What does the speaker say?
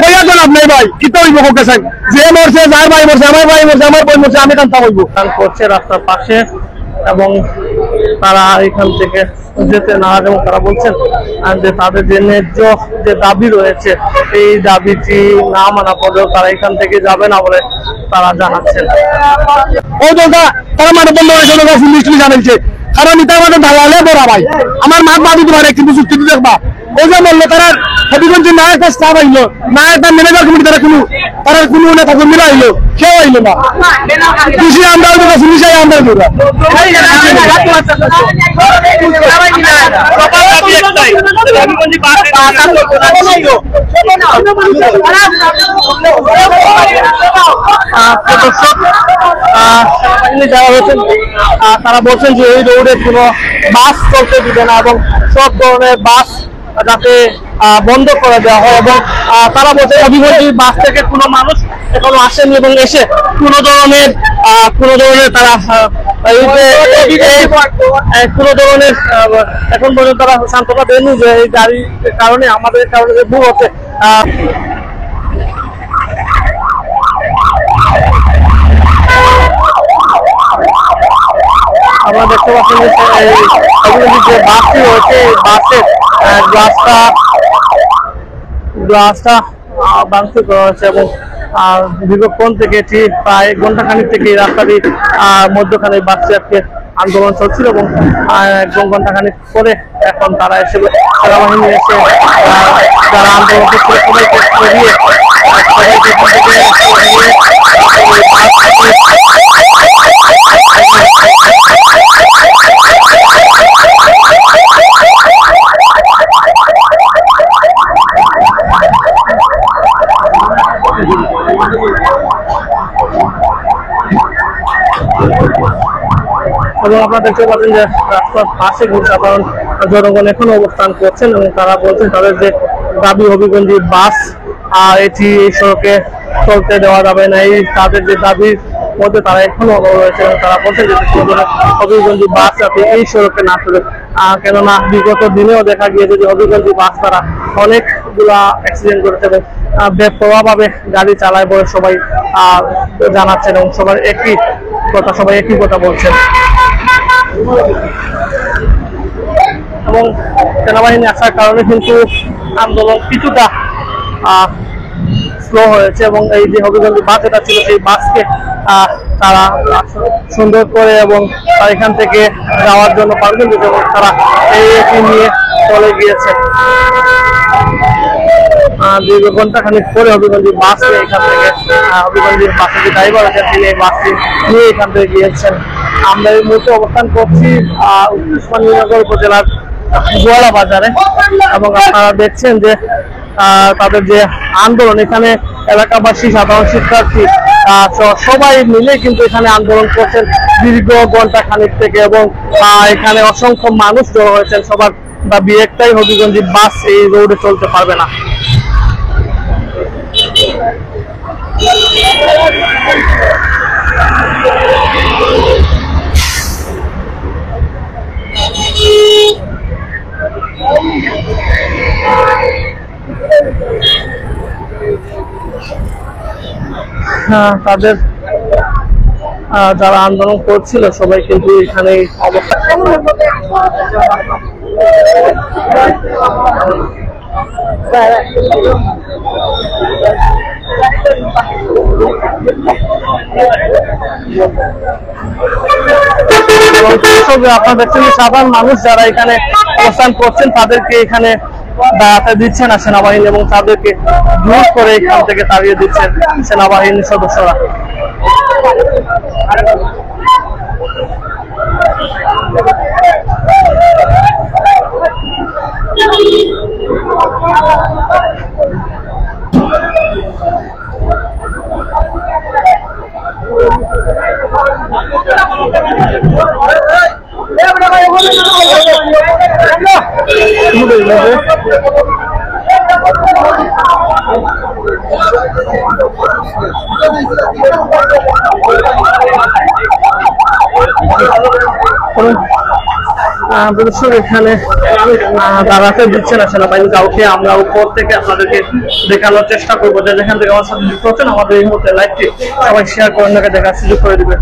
কইয়া তো লাভ নাই ভাই কি তো হইব হোকেছেন যে মরছে যার ভাই মরছে আমার ভাই মরছে আমার বোন মরছে আমি কান্তা হইব করছে রাস্তার পাশে এবং তারা এখান থেকে যেতে নারাজ এবং তারা বলছেন যে তাদের যে ন্যায্য যে দাবি রয়েছে এই দাবিটি না মানা পর্যন্ত তারা এখান থেকে যাবে না বলে তারা জানাচ্ছেন। ও দলটা তারা মানে বন্ধ হয়েছে পুলিশ জানাইছে কারণ এটা আমাদের দালালে বড় ভাই আমার মা বাবু তোমার একটু যুক্তি দেখবা ওই যে বললো তারা হবিগঞ্জে না একটা স্টাফ আইলো না একটা ম্যানেজার কমিটি তারা কোনো নেতা কর্মীরা আইলো কেউ আইলো না কৃষি আমরা পুলিশ আমরা তারা বলছেন যে এই রোডে কোনো বাস চলতে দিবে না এবং সব ধরনের বাস যাতে বন্ধ করে দেওয়া হয় এবং তারা বলছে হবিগঞ্জ বাস থেকে কোনো মানুষ এখনো আসেনি এবং এসে কোনো ধরনের তারা কোনো ধরনের এখন পর্যন্ত তারা সান্ত্বনা দেয়নি যে এই গাড়ির কারণে আমাদের কারণে যে ভুল হচ্ছে। আমরা দেখতে পাচ্ছি যে বাসটি রয়েছে এই বাসের গ্লাসটা ভাঙচুর করা হয়েছে এবং দীর্ঘক্ষণ থেকে এটি প্রায় ঘন্টাখানিক থেকে এই রাস্তাটি মধ্যখানে বাসটি আজকে আন্দোলন চলছিল এবং একদম ঘন্টাখানিক পরে এখন তারা এসে সেনাবাহিনী এসে যারা আন্দোলন করছিল সবাইকে সরিয়ে এবং আপনারা দেখতে পাচ্ছেন যে রাস্তার পাশে সাধারণ জনগণ এখনো অবস্থান করছেন এবং তারা বলছেন তাদের যে দাবি হবিগঞ্জ বাস এটি এই সড়কে চলতে দেওয়া যাবে না, এই তাদের যে দাবির মধ্যে তারা এখনো রয়েছে এবং তারা বলছেন যে হবিগঞ্জ বাস যাতে এই সড়কে না চলে, কেননা বিগত দিনেও দেখা গিয়েছে যে হবিগঞ্জ বাস তারা অনেকগুলা অ্যাক্সিডেন্ট করেছে এবং বেপরোয়াভাবে গাড়ি চালায় বলে সবাই জানাচ্ছেন এবং সবাই একই কথা বলছেন। এবং সেনাবাহিনী আসার কারণে কিন্তু আন্দোলন কিছুটা স্লো হয়েছে এবং এই যে হবিগঞ্জ বাস এটা ছিল সেই বাসকে তারা সুন্দর করে এবং এখান থেকে যাওয়ার জন্য পারবেন এবং তারা এই নিয়ে চলে গিয়েছে। দীর্ঘ ঘন্টাখানিক পরে হবিগঞ্জ বাস এখান থেকে হবিগঞ্জের বাসের যে ড্রাইভার আছেন তিনি এই বাসটি নিয়ে এখান থেকে গিয়েছেন। আমরা এই মুহূর্তে অবস্থান করছি উসমানীনগর উপজেলার গোয়ালা বাজারে এবং আপনারা দেখছেন যে তাদের যে আন্দোলন এখানে এলাকাবাসী সাধারণ শিক্ষার্থী সবাই মিলে কিন্তু এখানে আন্দোলন করছেন দীর্ঘ ঘন্টা খানিক থেকে এবং এখানে অসংখ্য মানুষ জড়ো হয়েছেন। সবার দাবি একটাই, হবিগঞ্জ বাস এই রোডে চলতে পারবে না। তাদের যারা আন্দোলন করছিল সবাই কিন্তু এখানে অবস্থা আপনারা দেখছেন সাধারণ মানুষ যারা এখানে অবস্থান করছেন তাদেরকে এখানে দাঁড়াতে দিচ্ছে না সেনাবাহিনী এবং তাদেরকে জোর করে এখান থেকে তাড়িয়ে দিচ্ছেন সেনাবাহিনীর সদস্যরা। দর্শক এখানে দাঁড়াতে দিচ্ছে না সেনাবাহিনী কাউকে। আমরা উপর থেকে আপনাদেরকে দেখানোর চেষ্টা করবো যে যেখান থেকে আমার সাথে যুক্ত হচ্ছেন আমাদের এই মুহূর্তে লাইভটি সবাই শেয়ার করে দেখার সুযোগ করে দিবে।